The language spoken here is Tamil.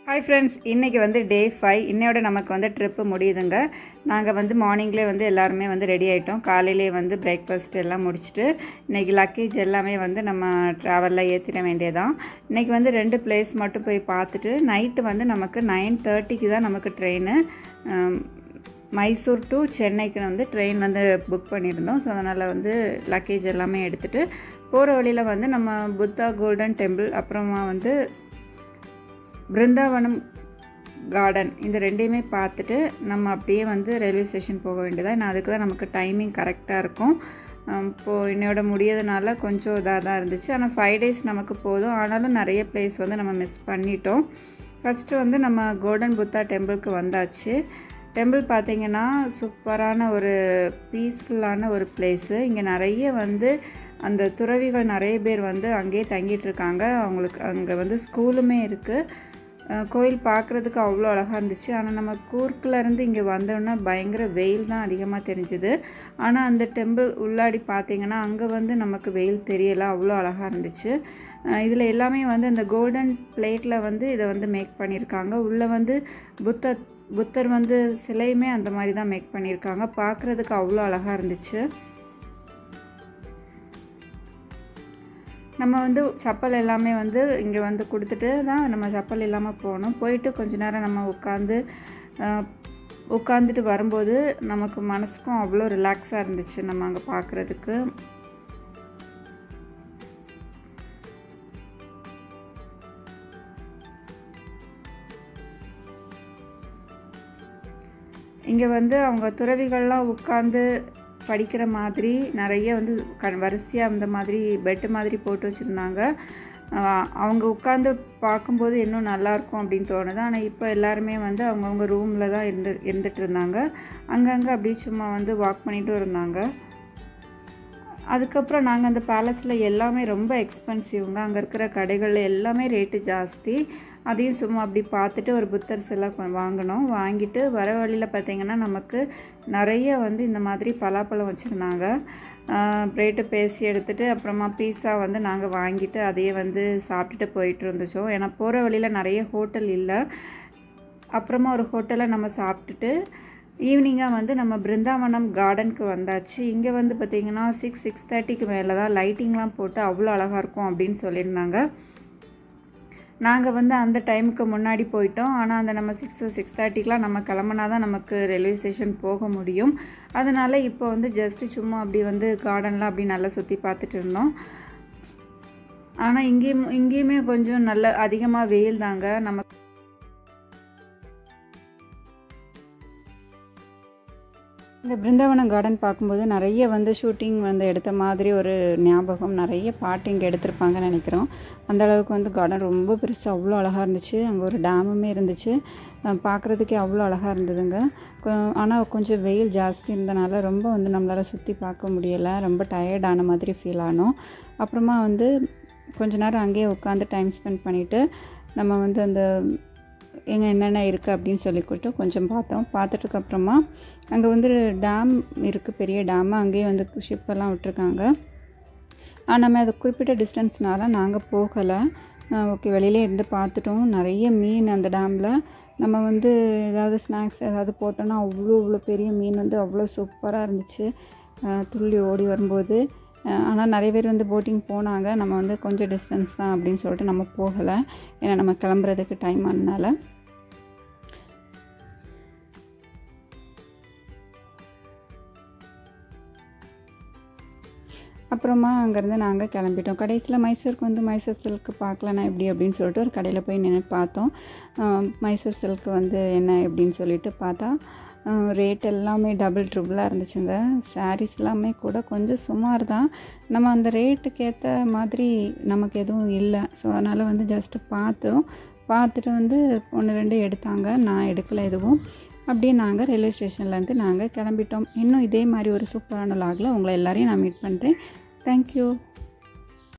Hi friends, இன்னைக்கு வந்து டே 5. இன்னையோட நமக்கு வந்து ட்ரிப் முடியுதுங்க. நாங்க வந்து மார்னிங்லே வந்து எல்லாரும் வந்து ரெடி ஆயிட்டோம். காலையிலே வந்து பிரேக்ஃபாஸ்ட் எல்லாம் முடிச்சிட்டு இன்னைக்கு லக்கேஜ் எல்லாமே வந்து நம்ம டிராவல்ல ஏத்திர வேண்டியதான். இன்னைக்கு வந்து ரெண்டு பிளேஸ் மட்டும் போய் பார்த்துட்டு நைட் வந்து நமக்கு 9:30க்கு தான் நமக்கு ட்ரெயின் மைசூர் டு சென்னைக்கு வந்து ட்ரெயின் வந்து புக் பண்ணியிருந்தோம். ஸோ அதனால் வந்து லக்கேஜ் எல்லாமே எடுத்துகிட்டு போகிற வழியில் வந்து நம்ம புத்தா கோல்டன் டெம்பிள் அப்புறமா வந்து பிருந்தாவனம் கார்டன் இந்த ரெண்டையுமே பார்த்துட்டு நம்ம அப்படியே வந்து ரயில்வே ஸ்டேஷன் போக வேண்டியதான். நான் அதுக்கு தான் நமக்கு டைமிங் கரெக்டாக இருக்கும். இப்போது என்னோட முடியாதனால கொஞ்சம் இதாக தான் இருந்துச்சு. ஆனால் 5 days நமக்கு போதும். ஆனாலும் நிறைய பிளேஸ் வந்து நம்ம மிஸ் பண்ணிட்டோம். ஃபஸ்ட்டு வந்து நம்ம கோல்டன் புத்தா டெம்பிளுக்கு வந்தாச்சு. டெம்பிள் பார்த்திங்கன்னா சூப்பரான ஒரு பீஸ்ஃபுல்லான ஒரு பிளேஸு. இங்கே நிறைய வந்து அந்த துறவிகள் நிறைய பேர் வந்து அங்கேயே தங்கிட்டு இருக்காங்க. அவங்களுக்கு அங்கே வந்து ஸ்கூலுமே இருக்குது. கோயில் பார்க்குறதுக்கு அவ்வளோ அழகாக இருந்துச்சு. ஆனால் நம்ம கூர்க்கிலேருந்து இங்கே வந்தோன்னா பயங்கர வெயில் தான் அதிகமாக தெரிஞ்சுது. ஆனால் அந்த டெம்பிள் உள்ளாடி பார்த்திங்கன்னா அங்கே வந்து நமக்கு வெயில் தெரியலை, அவ்வளோ அழகாக இருந்துச்சு. இதில் எல்லாமே வந்து அந்த கோல்டன் பிளேட்டில் வந்து இதை வந்து மேக் பண்ணியிருக்காங்க. உள்ளே வந்து புத்தர் வந்து சிலையுமே அந்த மாதிரி தான் மேக் பண்ணியிருக்காங்க. பார்க்குறதுக்கு அவ்வளோ அழகாக இருந்துச்சு. நம்ம வந்து சப்பல் எல்லாமே வந்து இங்கே வந்து கொடுத்துட்டு தான் நம்ம சப்பல் இல்லாமல் போகணும். போயிட்டு கொஞ்ச நேரம் நம்ம உட்காந்துட்டு வரும்போது நமக்கு மனசுக்கும் அவ்வளோ ரிலாக்ஸாக இருந்துச்சு நம்ம அங்கே பார்க்குறதுக்கு. இங்கே வந்து அவங்க துறவிகள்லாம் உட்காந்து படிக்கிற மாதிரி நிறைய வந்து வரிசையாக அந்த மாதிரி பெட்டு மாதிரி போட்டு வச்சுருந்தாங்க. அவங்க உட்காந்து பார்க்கும்போது இன்னும் நல்லாயிருக்கும் அப்படின்னு தோணுது. ஆனால் இப்போ எல்லாருமே வந்து அவங்கவுங்க ரூமில் தான் இருந்துட்டு இருந்தாங்க. அங்கங்கே அப்படியே சும்மா வந்து வாக் பண்ணிகிட்டும் இருந்தாங்க. அதுக்கப்புறம் நாங்கள் அந்த பேலஸில் எல்லாமே ரொம்ப எக்ஸ்பென்சிவ்ங்க. அங்கே இருக்கிற கடைகள் எல்லாமே ரேட்டு ஜாஸ்தி. அதையும் சும்மா அப்படி பார்த்துட்டு ஒரு புத்தர் சிலை வாங்கினோம். வாங்கிட்டு வர வழியில் பார்த்திங்கன்னா நமக்கு நிறைய வந்து இந்த மாதிரி பலாப்பழம் வச்சுருந்தாங்க. ரேட்டு பேசி எடுத்துகிட்டு அப்புறமா பீஸா வந்து நாங்கள் வாங்கிட்டு அதையே வந்து சாப்பிட்டுட்டு போயிட்டு இருந்துச்சோம். ஏன்னா போகிற வழியில் நிறைய ஹோட்டல் இல்லை. அப்புறமா ஒரு ஹோட்டலில் நம்ம சாப்பிட்டுட்டு ஈவினிங்காக வந்து நம்ம பிருந்தாவனம் கார்டனுக்கு வந்தாச்சு. இங்கே வந்து பார்த்திங்கன்னா 6:30க்கு மேலே தான் லைட்டிங்லாம் போட்டு அவ்வளோ அழகாக இருக்கும் அப்படின்னு சொல்லியிருந்தாங்க. நாங்கள் வந்து அந்த டைமுக்கு முன்னாடி போயிட்டோம். ஆனால் அந்த நம்ம 6:30க்கெலாம் நம்ம கிளம்புனா தான் நமக்கு ரயில்வே ஸ்டேஷன் போக முடியும். அதனால் இப்போ வந்து ஜஸ்ட்டு சும்மா அப்படி வந்து கார்டன்லாம் அப்படி நல்லா சுற்றி பார்த்துட்டு இருந்தோம். ஆனால் இங்கேயுமே கொஞ்சம் நல்ல அதிகமாக வெயில் தாங்க. நமக்கு இந்த பிருந்தாவனம் கார்டன் பார்க்கும்போது நிறைய வந்து ஷூட்டிங் வந்து எடுத்த மாதிரி ஒரு ஞாபகம். நிறைய பாட்டு இங்கே எடுத்திருப்பாங்கன்னு நினைக்கிறோம். அந்தளவுக்கு வந்து கார்டன் ரொம்ப பெருசாக அவ்வளோ அழகாக இருந்துச்சு. அங்கே ஒரு டேமுமே இருந்துச்சு. பார்க்குறதுக்கே அவ்வளோ அழகாக இருந்ததுங்க. ஆனால் கொஞ்சம் வெயில் ஜாஸ்தி இருந்தனால ரொம்ப வந்து நம்மளால் சுற்றி பார்க்க முடியலை. ரொம்ப டயர்டான மாதிரி ஃபீல் ஆனோம். அப்புறமா வந்து கொஞ்ச நேரம் அங்கேயே உட்காந்து டைம் ஸ்பெண்ட் பண்ணிவிட்டு நம்ம வந்து அந்த எங்கே என்னென்ன இருக்குது அப்படின்னு சொல்லிக்கிட்டு கொஞ்சம் பார்த்தோம். பார்த்துட்டுக்கப்புறமா அங்கே வந்து டேம் இருக்குது, பெரிய டேமு. அங்கேயே வந்து ஷிப்பெல்லாம் விட்டுருக்காங்க. நம்ம அது குறிப்பிட்ட டிஸ்டன்ஸ்னால நாங்கள் போகலை. ஓகே, வெளியிலே இருந்து பார்த்துட்டோம். நிறைய மீன் அந்த டேமில். நம்ம வந்து ஏதாவது ஸ்நாக்ஸ் ஏதாவது போட்டோன்னா அவ்வளோ பெரிய மீன் வந்து அவ்வளோ சூப்பராக இருந்துச்சு துள்ளி ஓடி வரும்போது. ஆனால் நிறைய பேர் வந்து போட்டிங் போனாங்க. நம்ம வந்து கொஞ்சம் டிஸ்டன்ஸ் தான் அப்படின்னு சொல்லிட்டு நம்ம போகலை. ஏன்னா நம்ம கிளம்புறதுக்கு டைம் ஆனதுனால. அப்புறமா அங்கேருந்து நாங்கள் கிளம்பிட்டோம். கடைசியில் மைசூருக்கு வந்து மைசூர் சில்க்கு பார்க்கலன்னா எப்படி அப்படின்னு சொல்லிட்டு ஒரு கடையில் போய் நின்று பார்த்தோம். மைசூர் சில்க்கு வந்து என்ன எப்படின்னு சொல்லிட்டு பார்த்தா ரேட் எல்லாமே டபுள் ட்ரிபிளாக இருந்துச்சுங்க. சாரீஸ் எல்லாமே கூட கொஞ்சம் சுமார் தான். நம்ம அந்த ரேட்டுக்கு ஏற்ற மாதிரி நமக்கு எதுவும் இல்லை. ஸோ அதனால் வந்து ஜஸ்ட்டு பார்த்துட்டு வந்து 1-2 எடுத்தாங்க. நான் எடுக்கலை எதுவும். அப்படியே நாங்கள் ரயில்வே ஸ்டேஷன்லேருந்து நாங்கள் கிளம்பிட்டோம். இன்னும் இதே மாதிரி ஒரு சூப்பரான லாகில் உங்களை எல்லாரையும் நான் மீட் பண்ணுறேன். தேங்க்யூ.